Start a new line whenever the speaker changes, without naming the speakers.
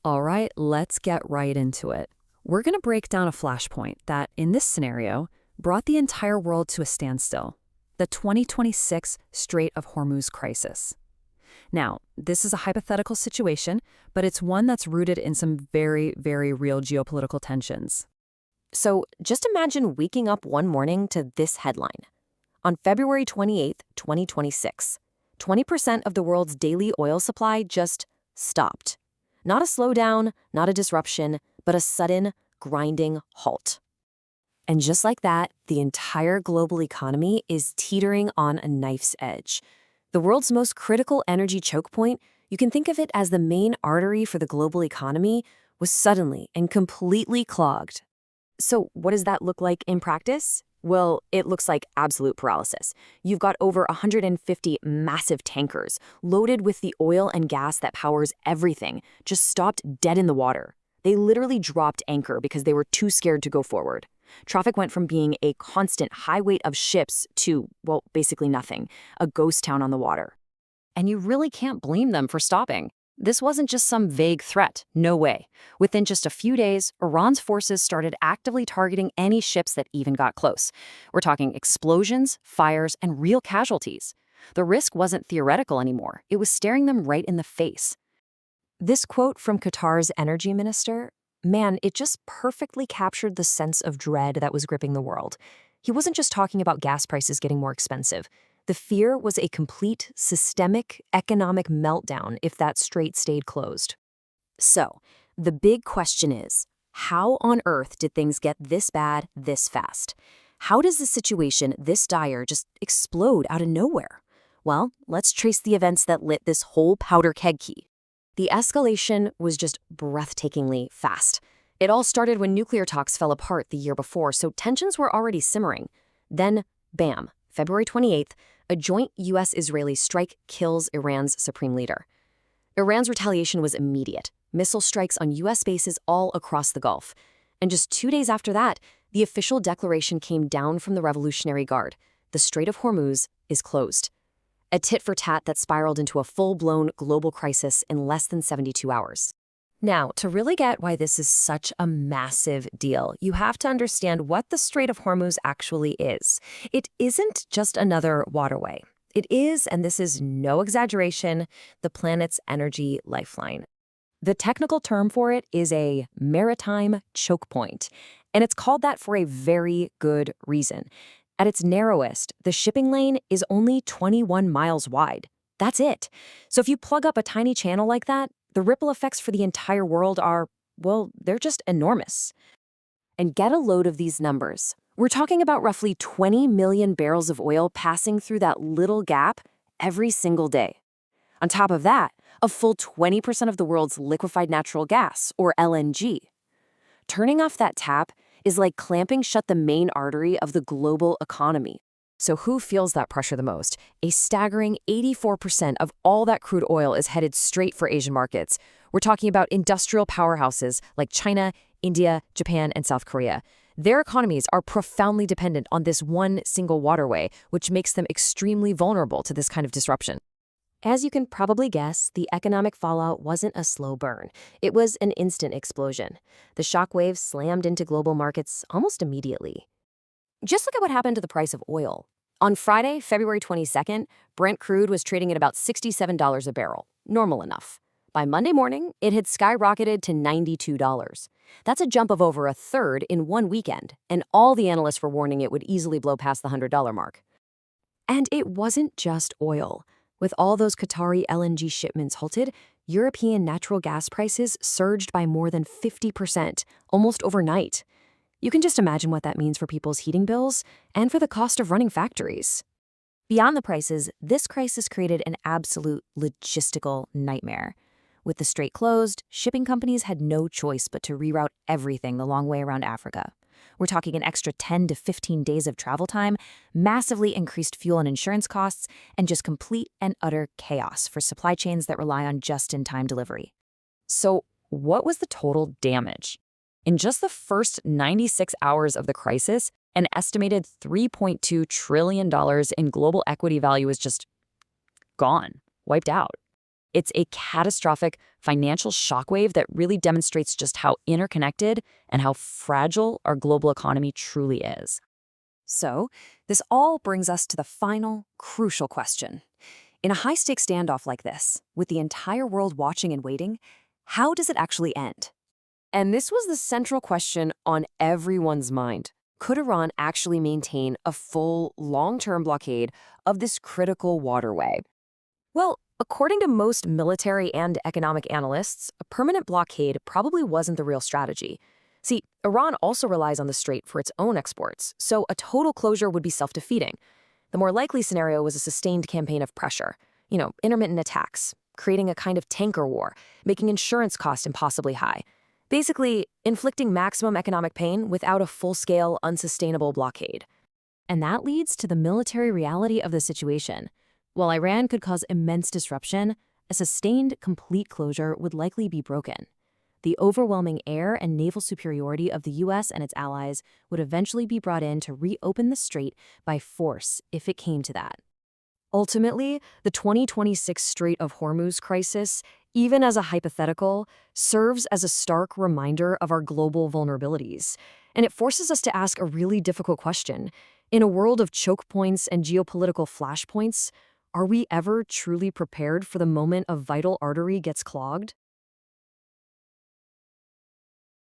All right, let's get right into it. We're going to break down a flashpoint that, in this scenario, brought the entire world to a standstill: the 2026 Strait of Hormuz crisis. Now, this is a hypothetical situation, but it's one that's rooted in some very, very real geopolitical tensions.
So just imagine waking up one morning to this headline. On February 28th, 2026, 20% of the world's daily oil supply just stopped. Not a slowdown, not a disruption, but a sudden, grinding halt. And just like that, the entire global economy is teetering on a knife's edge. The world's most critical energy choke point, you can think of it as the main artery for the global economy, was suddenly and completely clogged. So what does that look like in practice? Well, it looks like absolute paralysis. You've got over 150 massive tankers loaded with the oil and gas that powers everything, just stopped dead in the water. They literally dropped anchor because they were too scared to go forward. Traffic went from being a constant high weight of ships to, well, basically nothing, a ghost town on the water. And you really can't blame them for stopping. This wasn't just some vague threat, no way. Within just a few days, Iran's forces started actively targeting any ships that even got close. We're talking explosions, fires, and real casualties. The risk wasn't theoretical anymore. It was staring them right in the face. This quote from Qatar's energy minister, man, it just perfectly captured the sense of dread that was gripping the world. He wasn't just talking about gas prices getting more expensive. The fear was a complete, systemic, economic meltdown if that strait stayed closed. So, the big question is, how on earth did things get this bad this fast? How does the situation this dire just explode out of nowhere? Well, let's trace the events that lit this whole powder keg key. The escalation was just breathtakingly fast. It all started when nuclear talks fell apart the year before, so tensions were already simmering. Then, bam, February 28th, a joint U.S.-Israeli strike kills Iran's supreme leader. Iran's retaliation was immediate. Missile strikes on U.S. bases all across the Gulf. And just 2 days after that, the official declaration came down from the Revolutionary Guard. The Strait of Hormuz is closed. A tit-for-tat that spiraled into a full-blown global crisis in less than 72 hours. Now, to really get why this is such a massive deal, you have to understand what the Strait of Hormuz actually is. It isn't just another waterway. It is, and this is no exaggeration, the planet's energy lifeline. The technical term for it is a maritime choke point, and it's called that for a very good reason. At its narrowest, the shipping lane is only 21 miles wide. That's it. So if you plug up a tiny channel like that, the ripple effects for the entire world are, well, they're just enormous. And get a load of these numbers. We're talking about roughly 20 million barrels of oil passing through that little gap every single day. On top of that, a full 20% of the world's liquefied natural gas, or LNG. Turning off that tap is like clamping shut the main artery of the global economy. So who feels that pressure the most? A staggering 84% of all that crude oil is headed straight for Asian markets. We're talking about industrial powerhouses like China, India, Japan, and South Korea. Their economies are profoundly dependent on this one single waterway, which makes them extremely vulnerable to this kind of disruption. As you can probably guess, the economic fallout wasn't a slow burn. It was an instant explosion. The shockwaves slammed into global markets almost immediately. Just look at what happened to the price of oil. On Friday, February 22nd, Brent crude was trading at about $67 a barrel, normal enough. By Monday morning, it had skyrocketed to $92. That's a jump of over a third in one weekend, and all the analysts were warning it would easily blow past the $100 mark. And it wasn't just oil. With all those Qatari LNG shipments halted, European natural gas prices surged by more than 50%, almost overnight. You can just imagine what that means for people's heating bills and for the cost of running factories. Beyond the prices, this crisis created an absolute logistical nightmare. With the strait closed, shipping companies had no choice but to reroute everything the long way around Africa. We're talking an extra 10 to 15 days of travel time, massively increased fuel and insurance costs, and just complete and utter chaos for supply chains that rely on just-in-time delivery. So, what was the total damage? In just the first 96 hours of the crisis, an estimated $3.2 trillion in global equity value was just gone, wiped out.
It's a catastrophic financial shockwave that really demonstrates just how interconnected and how fragile our global economy truly is. So, this all brings us to the final, crucial question. In a high-stakes standoff like this, with the entire world watching and waiting, how does it actually end? And this was the central question on everyone's mind. Could Iran actually maintain a full, long-term blockade of this critical waterway? Well, according to most military and economic analysts, a permanent blockade probably wasn't the real strategy. See, Iran also relies on the strait for its own exports, so a total closure would be self-defeating. The more likely scenario was a sustained campaign of pressure, intermittent attacks, creating a kind of tanker war, making insurance costs impossibly high. Basically, inflicting maximum economic pain without a full-scale, unsustainable blockade. And that leads to the military reality of the situation. While Iran could cause immense disruption, a sustained, complete closure would likely be broken. The overwhelming air and naval superiority of the U.S. and its allies would eventually be brought in to reopen the strait by force if it came to that. Ultimately, the 2026 Strait of Hormuz crisis, even as a hypothetical, serves as a stark reminder of our global vulnerabilities. And it forces us to ask a really difficult question. In a world of choke points and geopolitical flashpoints, are we ever truly prepared for the moment a vital artery gets clogged?